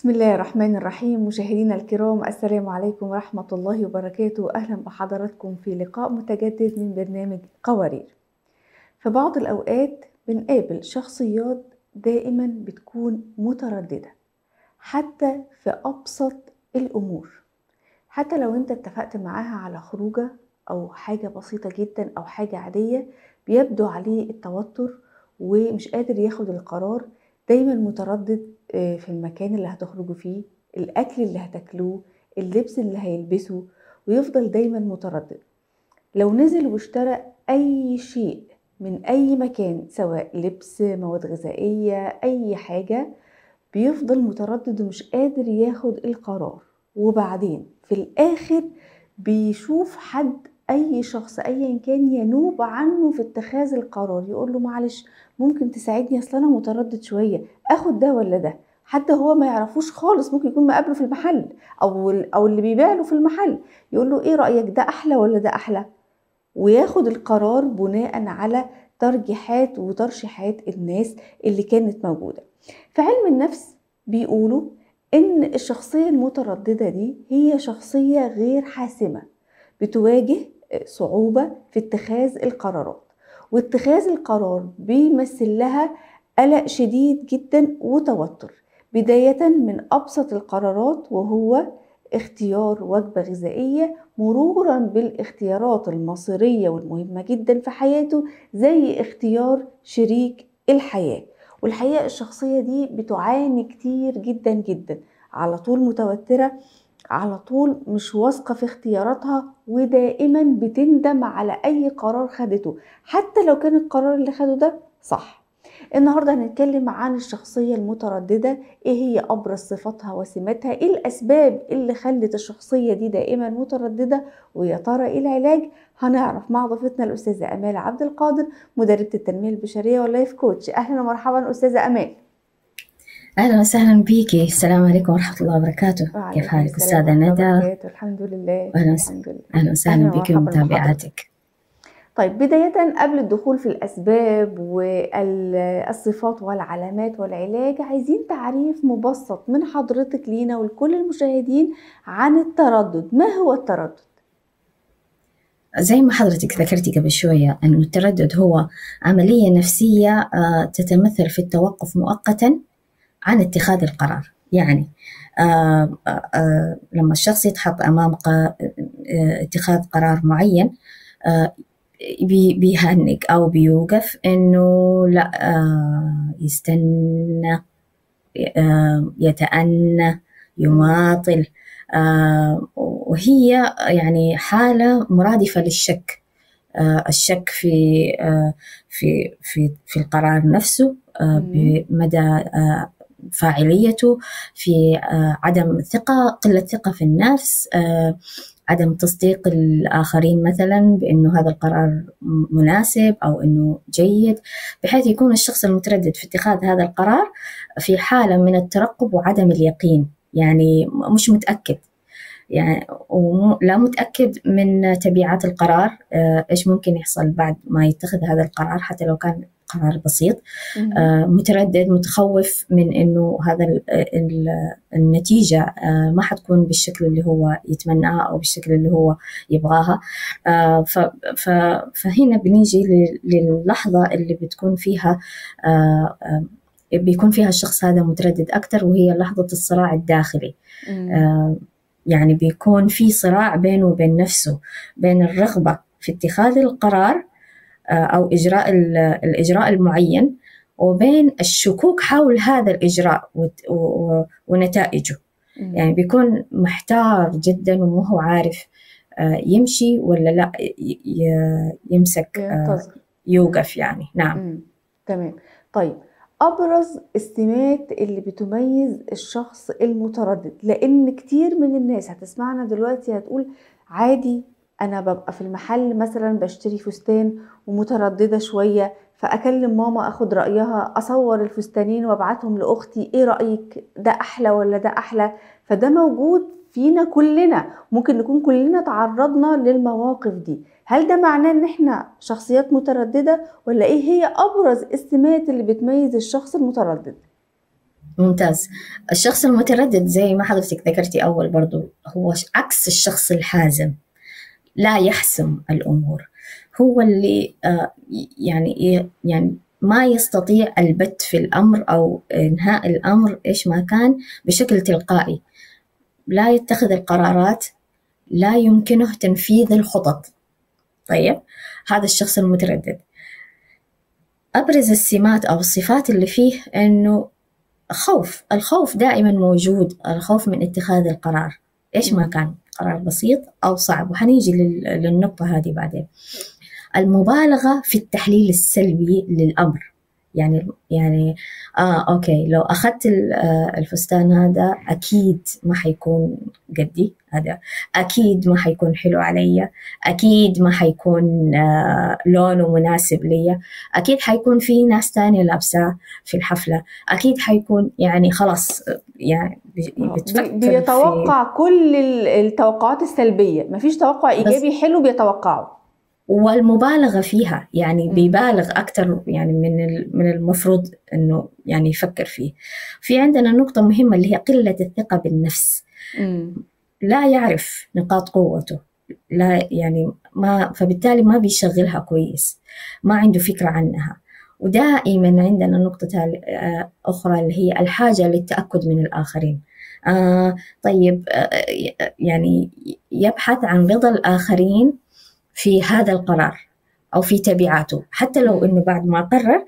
بسم الله الرحمن الرحيم. مشاهدينا الكرام، السلام عليكم ورحمة الله وبركاته. أهلا بحضراتكم في لقاء متجدد من برنامج قوارير. في بعض الأوقات بنقابل شخصيات دائما بتكون مترددة حتى في أبسط الأمور. حتى لو انت اتفقت معاها على خروجة أو حاجة بسيطة جدا أو حاجة عادية، بيبدو عليه التوتر ومش قادر ياخد القرار. دايما متردد في المكان اللي هتخرجوا فيه، الأكل اللي هتاكلوه، اللبس اللي هيلبسه، ويفضل دايما متردد. لو نزل واشترى أي شيء من أي مكان، سواء لبس، مواد غذائية، أي حاجة، بيفضل متردد ومش قادر ياخد القرار. وبعدين في الآخر بيشوف حد، أي شخص أيا كان، ينوب عنه في اتخاذ القرار، يقول له معلش ممكن تساعدني، أصلا أنا متردد شوية أخد ده ولا ده. حتى هو ما يعرفوش خالص، ممكن يكون مقابله في المحل أو اللي بيبيع له في المحل، يقول له إيه رأيك، ده أحلى ولا ده أحلى، وياخد القرار بناء على ترجيحات وترشيحات الناس اللي كانت موجودة. في علم النفس بيقولوا إن الشخصية المترددة دي هي شخصية غير حاسمة، بتواجه صعوبة في اتخاذ القرارات، واتخاذ القرار بيمثل لها قلق شديد جدا وتوتر، بداية من أبسط القرارات وهو اختيار وجبة غذائية، مرورا بالاختيارات المصيرية والمهمة جدا في حياته زي اختيار شريك الحياة. والحقيقة الشخصية دي بتعاني كتير جدا جدا، على طول متوترة، على طول مش واثقة في اختياراتها، ودائما بتندم على أي قرار خدته حتى لو كان القرار اللي خده ده صح. النهاردة هنتكلم عن الشخصية المترددة، ايه هي أبرز صفاتها وسماتها، ايه الأسباب اللي خلت الشخصية دي دائما مترددة، ويا ترى ايه العلاج. هنعرف مع ضيفتنا الأستاذة أمال عبد القادر، مدربة التنمية البشرية واللايف كوتش. أهلا ومرحبا أستاذة أمال. أهلا وسهلا بيكي. السلام عليكم ورحمة الله وبركاته. كيف وعليكم حالك السلام أستاذة ورحمة الله ندى؟ وبركاته. الحمد لله أهلا الحمد لله. أهلا وسهلا أهلا بيكي ومرحبا بحضرتك. ومتابعاتك. طيب، بداية قبل الدخول في الأسباب والصفات والعلامات والعلاج، عايزين تعريف مبسط من حضرتك لينا ولكل المشاهدين عن التردد. ما هو التردد؟ زي ما حضرتك ذكرتي قبل شوية أن التردد هو عملية نفسية تتمثل في التوقف مؤقتا عن اتخاذ القرار. يعني لما الشخص يتحط أمام اتخاذ قرار معين، بيهنج أو بيوقف إنه لا، يستنى، يتأنى، يماطل. وهي يعني حالة مرادفة للشك. الشك في القرار نفسه، بمدى فاعليته، في عدم ثقة، قلة ثقة في النفس، عدم تصديق الآخرين مثلا بأنه هذا القرار مناسب أو أنه جيد، بحيث يكون الشخص المتردد في اتخاذ هذا القرار في حالة من الترقب وعدم اليقين، يعني مش متأكد، يعني لا متأكد من تبعات القرار، إيش ممكن يحصل بعد ما يتخذ هذا القرار حتى لو كان قرار بسيط. متردد، متخوف من إنه هذا النتيجة ما حتكون بالشكل اللي هو يتمناها أو بالشكل اللي هو يبغاها. فهنا بنيجي للحظة اللي بتكون فيها بيكون فيها الشخص هذا متردد أكتر، وهي لحظة الصراع الداخلي. يعني بيكون في صراع بينه وبين نفسه، بين الرغبة في اتخاذ القرار أو إجراء الإجراء المعين، وبين الشكوك حول هذا الإجراء ونتائجه. يعني بيكون محتار جدا وما هو عارف يمشي ولا لا، يمسك، يوقف يعني. نعم. تمام. طيب، أبرز السمات اللي بتميز الشخص المتردد، لأن كتير من الناس هتسمعنا دلوقتي هتقول عادي أنا ببقى في المحل مثلا بشتري فستان ومترددة شوية، فأكلم ماما أخد رأيها، أصور الفستانين وابعتهم لأختي، إيه رأيك، ده أحلى ولا ده أحلى؟ فده موجود فينا كلنا، ممكن نكون كلنا تعرضنا للمواقف دي. هل ده معناه ان احنا شخصيات مترددة، ولا ايه هي ابرز السمات اللي بتميز الشخص المتردد؟ ممتاز. الشخص المتردد زي ما حضرتك ذكرتي أول برضو هو عكس الشخص الحازم، لا يحسم الأمور، هو اللي يعني ما يستطيع البت في الأمر أو إنهاء الأمر إيش ما كان بشكل تلقائي، لا يتخذ القرارات، لا يمكنه تنفيذ الخطط. طيب، هذا الشخص المتردد أبرز السمات أو الصفات اللي فيه إنه الخوف دائما موجود، الخوف من اتخاذ القرار إيش ما كان، قرار بسيط أو صعب، وحنيجي للنقطة هذه بعدين. المبالغة في التحليل السلبي للأمر، يعني أوكي لو أخذت الفستان هذا أكيد ما حيكون قدي، هذا أكيد ما حيكون حلو علي، أكيد ما حيكون لونه مناسب لي، أكيد حيكون في ناس تانية لابسة في الحفلة، أكيد حيكون يعني خلاص، يعني بتفكر بيتوقع كل التوقعات السلبية، مفيش توقع إيجابي حلو بيتوقعه، والمبالغة فيها، يعني بيبالغ أكتر يعني من المفروض إنه يعني يفكر فيه. في عندنا نقطة مهمة اللي هي قلة الثقة بالنفس. لا يعرف نقاط قوته، لا يعني فبالتالي ما بيشغلها كويس، ما عنده فكرة عنها. ودائما عندنا نقطة أخرى اللي هي الحاجة للتأكد من الآخرين. طيب، يعني يبحث عن رضا الآخرين في هذا القرار أو في تبعاته، حتى لو إنه بعد ما قرر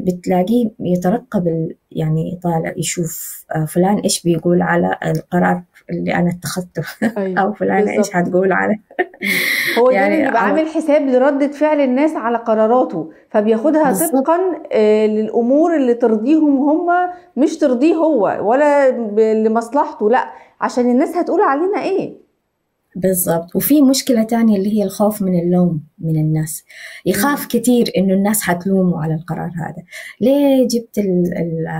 بتلاقيه يترقب، يعني طالع يشوف فلان إيش بيقول على القرار اللي أنا اتخذته. أيوة. أو فلان بالزبط. إيش هتقول على هو يعني دايما بيبقى عامل حساب لردة فعل الناس على قراراته، فبياخدها طبقا للأمور اللي ترضيهم هم، مش ترضيه هو ولا لمصلحته، لا عشان الناس هتقول علينا ايه. بالضبط. وفي مشكلة تانية اللي هي الخوف من اللوم من الناس، يخاف كتير إنه الناس حتلومه على القرار هذا، ليه جبت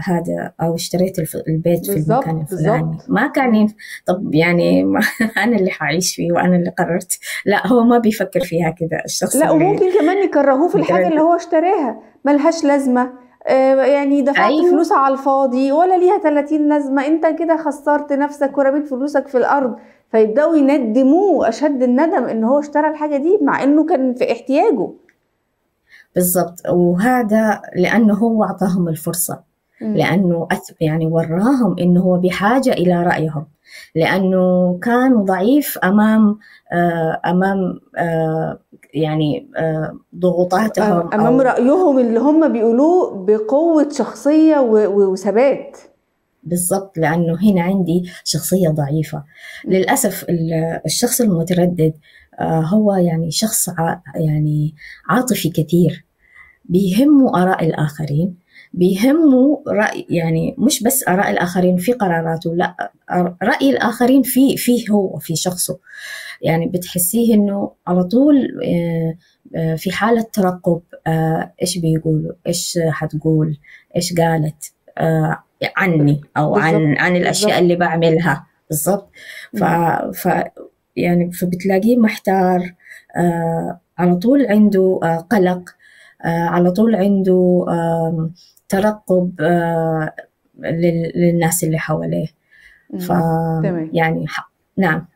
هذا أو اشتريت البيت في المكان الفلاني، ما كان طب يعني أنا اللي حعيش فيه وأنا اللي قررت. لا، هو ما بيفكر فيها كذا الشخص. لا، وممكن كمان يكرهوه في الحاجة اللي هو اشتراها، ملهاش لازمة، يعني دفعت فلوس على الفاضي ولا ليها 30 لازمة، انت كده خسرت نفسك ورميت فلوسك في الأرض، فيبدأوا يندموه أشد الندم إن هو اشترى الحاجة دي مع إنه كان في احتياجه. بالضبط. وهذا لأنه هو أعطاهم الفرصة، لأنه يعني وراهم إنه هو بحاجة إلى رأيهم، لأنه كان ضعيف أمام يعني ضغوطاتهم، أمام رأيهم اللي هم بيقولوه بقوة شخصية وثبات. بالضبط، لأنه هنا عندي شخصية ضعيفة. للأسف الشخص المتردد هو يعني شخص يعني عاطفي كثير، بيهمه آراء الآخرين، بيهمه رأي، يعني مش بس آراء الآخرين في قراراته، لا، رأي الآخرين فيه هو في شخصه. يعني بتحسيه إنه على طول في حالة ترقب، إيش بيقولوا، إيش حتقول، إيش قالت عني أو عن الأشياء اللي بعملها. بالضبط. يعني فبتلاقيه محتار، على طول عنده قلق، على طول عنده ترقب للناس اللي حواليه. يعني نعم،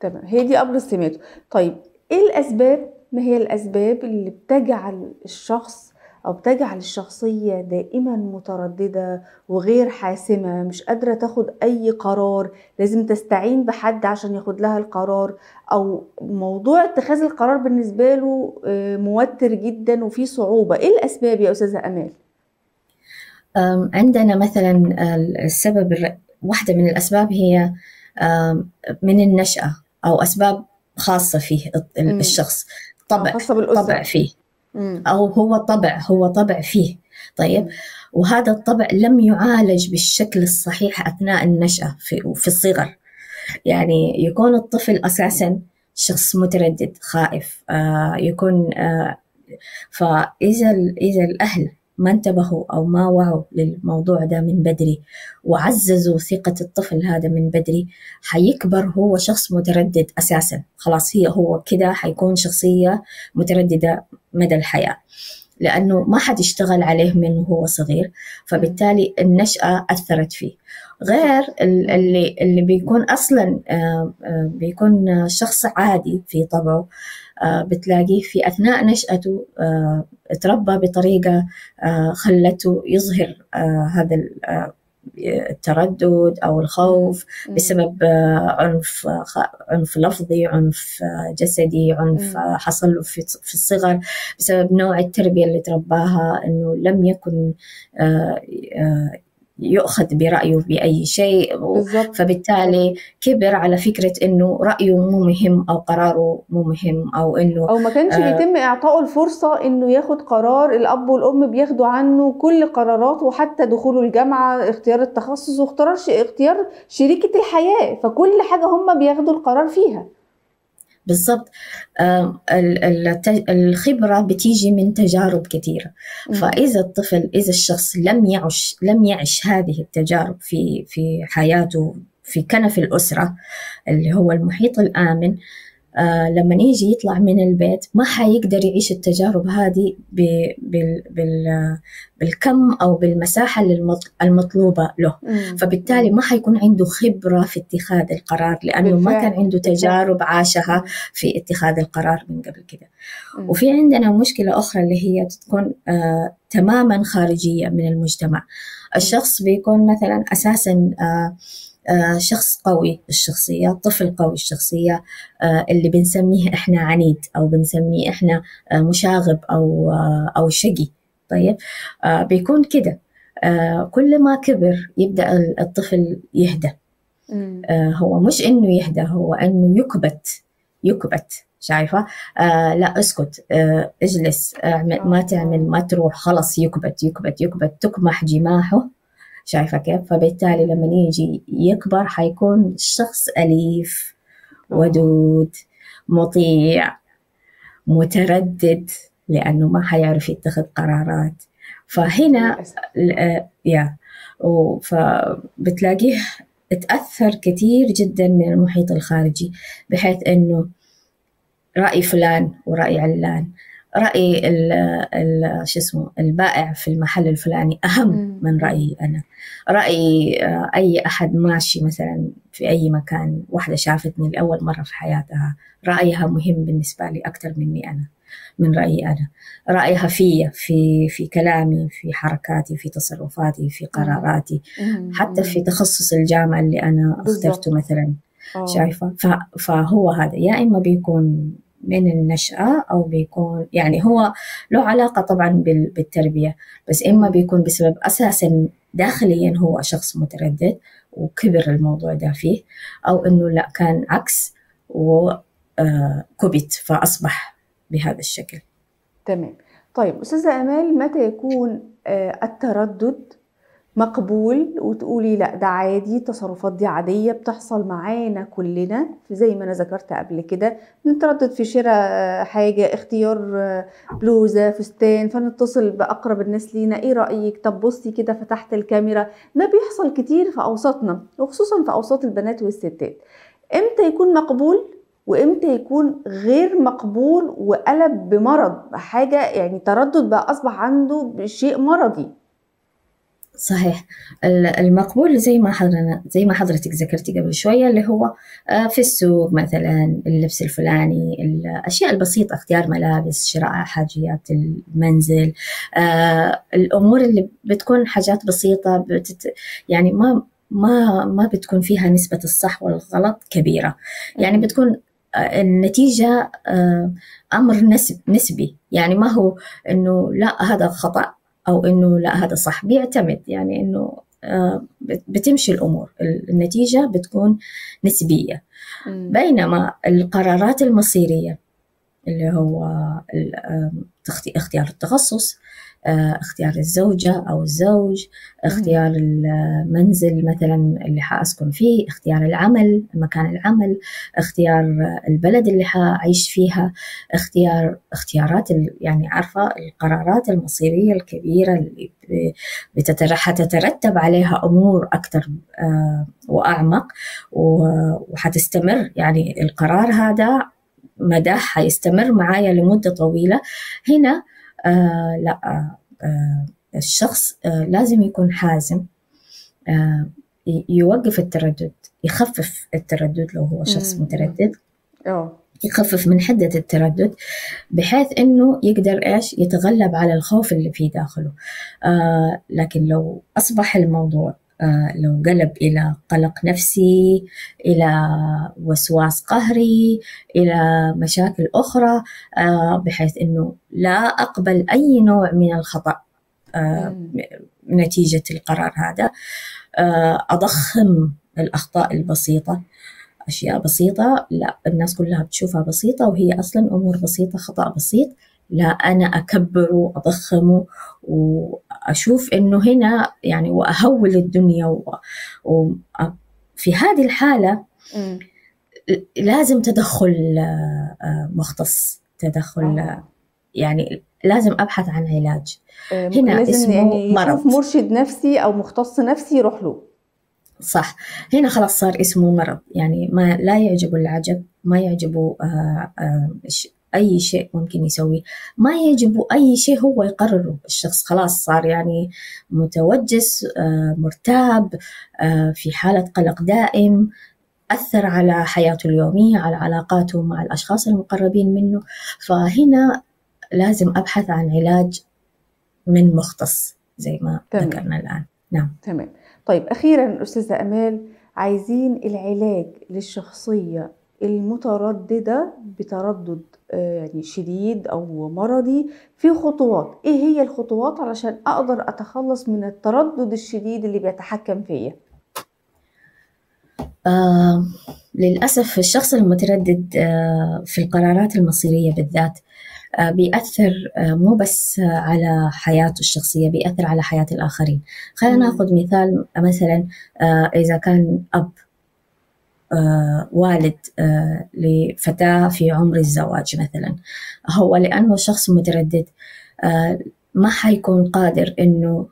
تمام، هي دي أبرز سماته. طيب، ايه الأسباب، ما هي الأسباب اللي بتجعل الشخص أو بتجعل الشخصية دائما مترددة وغير حاسمة، مش قادرة تاخد أي قرار، لازم تستعين بحد عشان ياخد لها القرار، أو موضوع اتخاذ القرار بالنسبة له موتر جدا وفيه صعوبة؟ ايه الأسباب يا أستاذة أمال؟ عندنا مثلا واحدة من الأسباب هي من النشأة، أو أسباب خاصة فيه الشخص، طبع فيه، أو هو طبع فيه. طيب، وهذا الطبع لم يعالج بالشكل الصحيح أثناء النشأة في الصغر. يعني يكون الطفل أساسا شخص متردد خائف، يكون فإذا الأهل ما انتبهوا أو ما وعوا للموضوع ده من بدري وعززوا ثقة الطفل هذا من بدري، حيكبر هو شخص متردد أساسا، خلاص هو كده حيكون شخصية مترددة مدى الحياة. لأنه ما حد اشتغل عليه من هو صغير، فبالتالي النشأة أثرت فيه. غير اللي بيكون أصلا بيكون شخص عادي في طبعه، بتلاقيه في أثناء نشأته اتربى بطريقة خلته يظهر هذا التردد أو الخوف بسبب عنف لفظي، عنف جسدي، عنف حصل له في الصغر بسبب نوع التربية اللي ترباها، إنه لم يكن يؤخذ برأيه بأي شيء، فبالتالي كبر على فكرة إنه رأيه مو مهم أو قراره مو مهم، أو ما كانش بيتم إعطائه الفرصة إنه ياخد قرار. الأب والأم بياخدوا عنه كل قراراته، وحتى دخوله الجامعة، اختيار التخصص، اختيار شريكة الحياة، فكل حاجة هم بياخدوا القرار فيها. بالضبط. الخبرة بتيجي من تجارب كثيرة، فإذا الطفل، إذا الشخص لم يعش هذه التجارب في حياته في كنف الأسرة اللي هو المحيط الآمن، لما يجي يطلع من البيت ما حيقدر يعيش التجارب هذه بالكم أو بالمساحة المطلوبة له. فبالتالي ما حيكون عنده خبرة في اتخاذ القرار، لأنه ما كان عنده تجارب عاشها في اتخاذ القرار من قبل كده. وفي عندنا مشكلة أخرى اللي هي تكون تماما خارجية من المجتمع. الشخص بيكون مثلا أساسا شخص قوي الشخصية، طفل قوي الشخصية، اللي بنسميه إحنا عنيد، أو بنسميه إحنا مشاغب أو شقي. طيب بيكون كده. كل ما كبر يبدأ الطفل يهدى. هو مش إنه يهدى، هو إنه يكبت. شايفة؟ لا اسكت، اجلس، ما تعمل، ما تروح، خلص يكبت تكمح جماحه. شايفة كيف؟ فبالتالي لما يجي يكبر حيكون شخص أليف، ودود، مطيع، متردد، لأنه ما حيعرف يتخذ قرارات. فهنا فبتلاقيه اتأثر كثير جدا من المحيط الخارجي، بحيث أنه رأي فلان ورأي علان، رأي البائع في المحل الفلاني أهم من رأيي أنا، رأي أي أحد ماشي مثلا في أي مكان، واحدة شافتني لأول مرة في حياتها، رأيها مهم بالنسبة لي أكثر مني أنا، من رأيي أنا، رأيها في كلامي، في حركاتي، في تصرفاتي، في قراراتي، حتى في تخصص الجامعة اللي أنا اخترته مثلا. شايفة؟ فهو هذا يا إما بيكون من النشأة، أو بيكون يعني هو له علاقة طبعا بالتربية، بس إما بيكون بسبب أساسا داخليا هو شخص متردد وكبر الموضوع ده فيه، أو إنه لا كان عكس وكبت فأصبح بهذا الشكل. تمام. طيب أستاذة آمال، متى يكون التردد مقبول وتقولي لا ده عادي، التصرفات دي عادية بتحصل معانا كلنا، زي ما أنا ذكرت قبل كده، نتردد في شراء حاجة، اختيار بلوزة، فستان، فنتصل بأقرب الناس لينا، ايه رأيك؟ طب بصي كده، فتحت الكاميرا. ده بيحصل كتير في أوساطنا، وخصوصا في أوساط البنات والستات. امتى يكون مقبول وامتى يكون غير مقبول وقلب بمرض، حاجة يعني تردد بقى أصبح عنده شيء مرضي؟ صحيح. المقبول زي ما حضرتك ذكرتي قبل شوية، اللي هو في السوق مثلا، اللبس الفلاني، الأشياء البسيطة، اختيار ملابس، شراء حاجيات المنزل، الأمور اللي بتكون حاجات بسيطة، يعني ما بتكون فيها نسبة الصح والغلط كبيرة، يعني بتكون النتيجة أمر نسبي، يعني ما هو إنه لا هذا خطأ أو إنه لا هذا صح، بيعتمد يعني إنه بتمشي الأمور، النتيجة بتكون نسبية. بينما القرارات المصيرية اللي هو اختيار التخصص، اختيار الزوجة أو الزوج، اختيار المنزل مثلا اللي حأسكن فيه، اختيار العمل، مكان العمل، اختيار البلد اللي حأعيش فيها، اختيارات يعني عارفة القرارات المصيرية الكبيرة اللي حتترتب عليها أمور أكثر وأعمق، وحتستمر، يعني القرار هذا مداه حيستمر معايا لمدة طويلة. هنا لا، الشخص لازم يكون حازم، يوقف التردد، يخفف التردد لو هو شخص متردد، يخفف من حدة التردد بحيث إنه يقدر إيش يتغلب على الخوف اللي في داخله. لكن لو أصبح الموضوع لو قلب إلى قلق نفسي، إلى وسواس قهري، إلى مشاكل أخرى، بحيث إنه لا أقبل أي نوع من الخطأ نتيجة القرار هذا، أضخم الأخطاء البسيطة، أشياء بسيطة لا الناس كلها بتشوفها بسيطة وهي أصلاً أمور بسيطة، خطأ بسيط، لا أنا أكبره وأضخمه وأشوف إنه هنا يعني وأهول الدنيا وفي هذه الحالة لازم تدخل مختص، تدخل يعني لازم أبحث عن علاج. هنا لازم اسمه يعني مرض، يشوف مرشد نفسي أو مختص نفسي يروح له. صح، هنا خلاص صار اسمه مرض، يعني ما لا يعجبه العجب، ما يعجبه أي شيء ممكن يسويه، ما يعجبه أي شيء هو يقرره. الشخص خلاص صار يعني متوجس، مرتاب، في حالة قلق دائم، أثر على حياته اليومية، على علاقاته مع الأشخاص المقربين منه. فهنا لازم أبحث عن علاج من مختص زي ما ذكرنا الآن. نعم، تمام. طيب أخيرا أستاذة أمال، عايزين العلاج للشخصية المترددة بتردد يعني شديد أو مرضي، في خطوات، إيه هي الخطوات علشان أقدر أتخلص من التردد الشديد اللي بيتحكم فيا؟ للأسف الشخص المتردد في القرارات المصيرية بالذات بيأثر مو بس على حياته الشخصية، بيأثر على حياة الآخرين. خلينا ناخذ مثال، مثلا إذا كان أب والد لفتاة في عمر الزواج مثلا، هو لأنه شخص متردد ما حيكون قادر إنه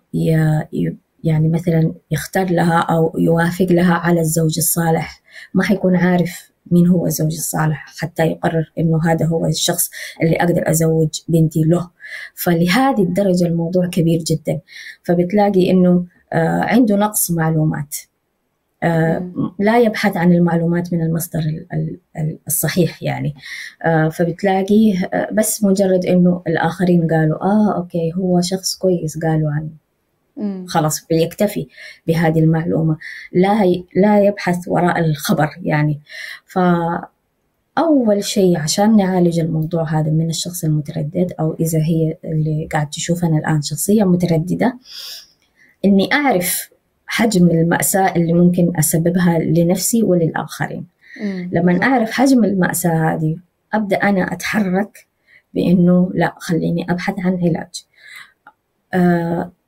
يعني مثلا يختار لها أو يوافق لها على الزوج الصالح، ما حيكون عارف مين هو الزوج الصالح حتى يقرر إنه هذا هو الشخص اللي أقدر أزوج بنتي له. فلهذه الدرجة الموضوع كبير جدا، فبتلاقي إنه عنده نقص معلومات، لا يبحث عن المعلومات من المصدر الصحيح يعني، فبتلاقيه بس مجرد إنه الآخرين قالوا أوكي هو شخص كويس قالوا عنه، خلاص بيكتفي بهذه المعلومة، لا يبحث وراء الخبر يعني. فأول شيء عشان نعالج الموضوع هذا من الشخص المتردد، أو إذا هي اللي قاعد تشوفنا الآن شخصية مترددة، إني أعرف حجم المأساة اللي ممكن أسببها لنفسي وللآخرين. لما أعرف حجم المأساة هذه أبدأ أنا أتحرك بأنه لا، خليني أبحث عن علاج.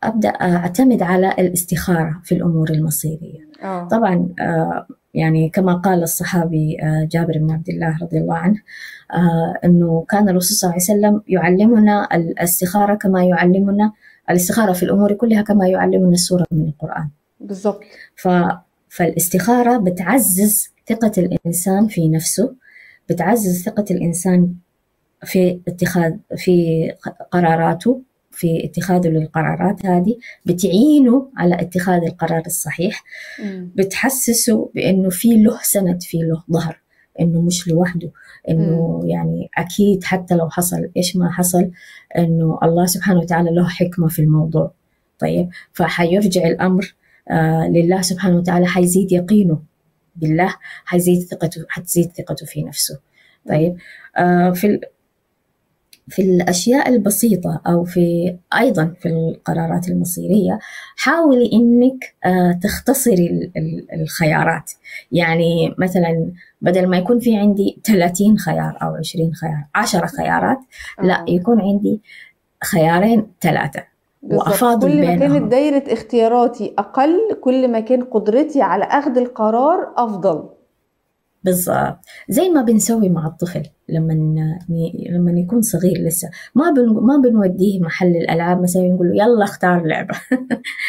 أبدأ أعتمد على الاستخارة في الأمور المصيرية. طبعا يعني كما قال الصحابي جابر بن عبد الله رضي الله عنه، أنه كان الرسول صلى الله عليه وسلم يعلمنا الاستخارة كما يعلمنا الاستخارة في الأمور كلها كما يعلمنا السورة من القرآن. بالضبط. فالاستخارة بتعزز ثقة الإنسان في نفسه، بتعزز ثقة الإنسان في قراراته، في اتخاذه للقرارات هذه، بتعينه على اتخاذ القرار الصحيح، بتحسسه بأنه في له سند، في له ظهر، إنه مش لوحده، إنه يعني أكيد حتى لو حصل إيش ما حصل إنه الله سبحانه وتعالى له حكمة في الموضوع. طيب، فحيرجع الأمر لله سبحانه وتعالى، حيزيد يقينه بالله، حتزيد ثقته في نفسه. طيب، في الأشياء البسيطة أو أيضا في القرارات المصيرية، حاولي إنك تختصري الخيارات. يعني مثلا بدل ما يكون في عندي 30 خيار أو 20 خيار، 10 خيارات، لا يكون عندي 2 3 وأفاضل كل ما بينهم. كانت دايرة اختياراتي أقل، كل ما كان قدرتي على أخذ القرار أفضل. بالضبط. زي ما بنسوي مع الطفل لما يكون صغير لسه، ما بنوديه محل الألعاب مثلا نقول له يلا اختار لعبة.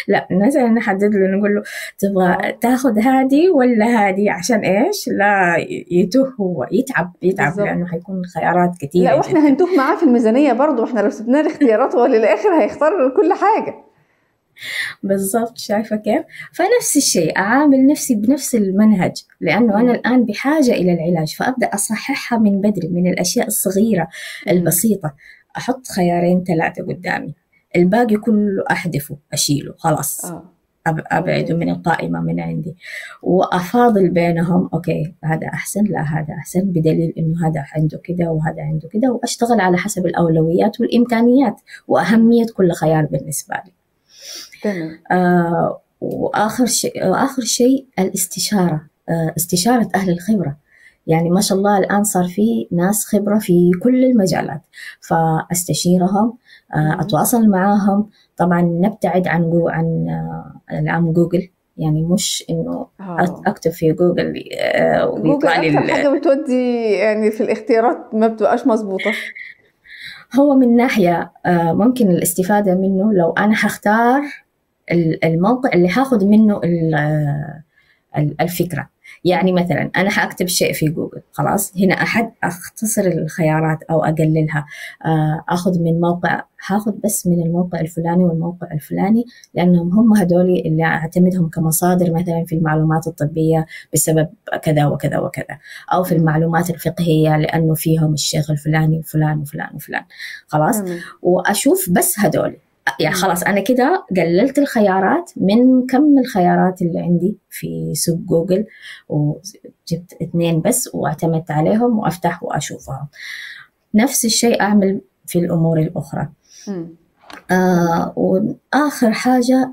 لا، مثلا نحدد له، نقول له تبغى تاخذ هذه ولا هذه، عشان ايش لا يتوه، هو يتعب لأنه بالظبط. حيكون خيارات لا، كثيرة واحنا جدا. هنتوه معاه في الميزانية برضو، احنا لو سبناه الاختيارات هو للآخر هيختار كل حاجة. بالضبط، شايفة كيف؟ فنفس الشيء أعامل نفسي بنفس المنهج، لأنه أنا مم. الآن بحاجة إلى العلاج، فأبدأ أصححها من بدري، من الأشياء الصغيرة مم. البسيطة. أحط خيارين 3 قدامي، الباقي كله أحذفه أشيله خلاص، اه، أبعده ممتاز. من القائمة من عندي، وأفاضل بينهم. أوكي، هذا أحسن، لا هذا أحسن، بدليل إنه هذا عنده كده وهذا عنده كده، وأشتغل على حسب الأولويات والإمكانيات مم. وأهمية كل خيار بالنسبة لي. تمام. وآخر شيء الاستشارة، استشارة أهل الخبرة. يعني ما شاء الله الآن صار في ناس خبرة في كل المجالات، فأستشيرهم، مم. أتواصل معاهم. طبعا نبتعد عن جوجل، يعني مش إنه اه، أكتب في جوجل جوجل ويطلع لي اكتر حاجة بتودي يعني في الاختيارات ما بتبقاش مظبوطة. هو من ناحية ممكن الاستفادة منه لو أنا هختار الموقع اللي هاخد منه الفكرة. يعني مم. مثلا أنا حأكتب شيء في جوجل، خلاص هنا أختصر الخيارات أو أقللها، أخذ من موقع، هاخذ بس من الموقع الفلاني والموقع الفلاني، لأنهم هم هدول اللي أعتمدهم كمصادر، مثلا في المعلومات الطبية بسبب كذا وكذا وكذا، أو في مم. المعلومات الفقهية لأنه فيهم الشيخ الفلاني وفلان وفلان وفلان. خلاص، تمام. وأشوف بس هدول. يعني مم. خلاص أنا كده قللت الخيارات من كم الخيارات اللي عندي في سوق جوجل، وجبت 2 بس واعتمدت عليهم وأفتح وأشوفهم. نفس الشيء أعمل في الأمور الأخرى. مم. تمام. وآخر حاجة،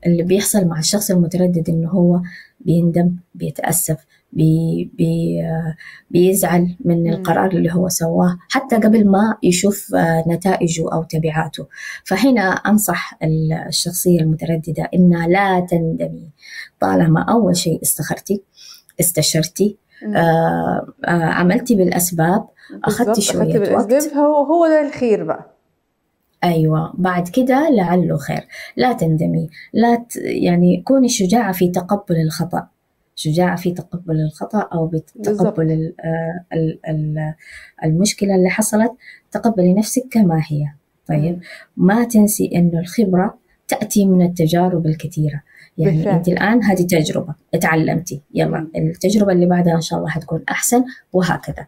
اللي بيحصل مع الشخص المتردد إنه هو بيندم، بيتأسف، بيزعل من مم. القرار اللي هو سواه حتى قبل ما يشوف نتائجه أو تبعاته. فهنا أنصح الشخصية المترددة إنها لا تندمي، طالما أول شيء استشرتي، مم. عملتي بالأسباب، أخذتي بالظبط، أخدت شوية بالأسباب، وقت. هو ده الخير بقى. أيوة، بعد كده لعله خير. لا تندمي، يعني كوني شجاعة في تقبل الخطأ، شجاعة في تقبل الخطأ أو بتقبل بالظبط. المشكلة اللي حصلت. تقبلي نفسك كما هي. طيب، مم. ما تنسي إنه الخبرة تأتي من التجارب الكثيرة. يعني بالفعل. أنت الآن هذه تجربة اتعلمتي، يلا مم. التجربة اللي بعدها إن شاء الله حتكون أحسن، وهكذا.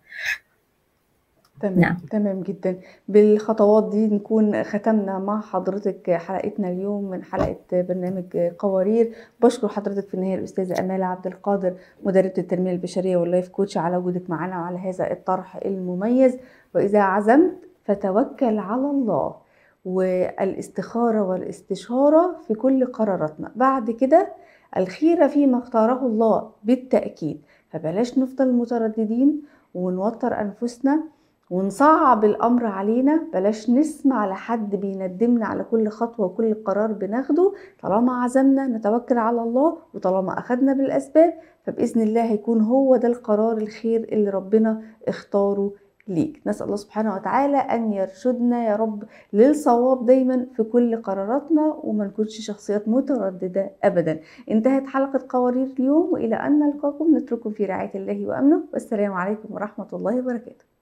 تمام، نعم. تمام جدا. بالخطوات دي نكون ختمنا مع حضرتك حلقتنا اليوم من حلقة برنامج قوارير. بشكر حضرتك في النهاية الأستاذة أمالة عبد القادر، مدربة التنمية البشرية واللايف كوتش، على وجودك معنا وعلى هذا الطرح المميز. وإذا عزمت فتوكل على الله، والاستخارة والاستشارة في كل قراراتنا. بعد كده الخيرة فيما اختاره الله بالتأكيد. فبلاش نفضل مترددين ونوتر أنفسنا ونصعب الأمر علينا. بلاش نسمع لحد بيندمنا على كل خطوة وكل قرار بناخده. طالما عزمنا نتوكل على الله، وطالما أخدنا بالأسباب فبإذن الله هيكون هو ده القرار الخير اللي ربنا اختاره ليك. نسأل الله سبحانه وتعالى أن يرشدنا يا رب للصواب دايما في كل قراراتنا، وما نكونش شخصيات مترددة أبدا. انتهت حلقة قوارير اليوم، وإلى أن نلقاكم نترككم في رعاية الله وأمنه، والسلام عليكم ورحمة الله وبركاته.